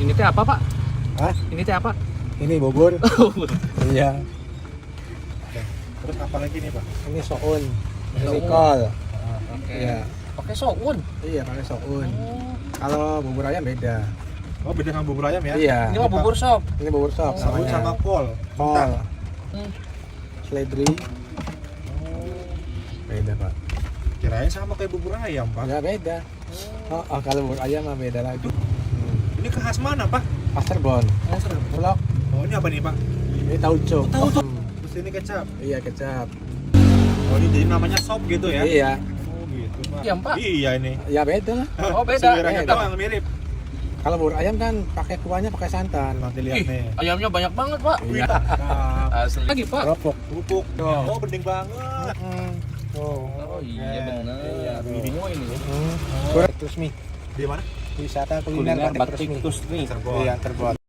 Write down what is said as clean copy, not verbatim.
Ini teh apa, Pak? Hah? Ini teh apa? Ini bubur. Iya. Terus apa lagi nih, Pak? Ini soun. Ini kol. Oke. Iya. Pakai soun. Iya, pakai soun. Kalau bubur ayam beda. Oh, beda sama bubur ayam ya? Iya. Ini mah bubur sop. Ini bubur sop Soun namanya. sama kol. Kol. Hmm. Seledri. Beda, Pak. Kirain sama kayak bubur ayam, Pak. Enggak beda. Oh, kalau bubur ayam mah beda lagi. Ini khas mana, Pak? Pasterbon. Bulog. Oh, ini apa nih, Pak? Ini tauco. Tauco. Terus ini kecap. Iya, kecap. Oh, ini jadi namanya sop gitu ya? Iya. Oh, gitu, Pak. Iya, Pak. Iya ini. Ya beda lah. Oh, beda. Seliranya Beda. doang mirip. Kalau bubur ayam kan pakai kuahnya pakai santan. Nanti lihat Ih, nih. ayamnya banyak banget, Pak. Iya. Nah, Asli. Lagi, Pak. Keropok. kerupuk. Oh. Oh, bening banget. Oh. Oh iya Oke. benar. Iya, Semua ini. Kurang terus nih. Di mana? Wisata kuliner Kuliner Batik Batik Terus nih. Tusmi. Cirebon. Iya, Cirebon.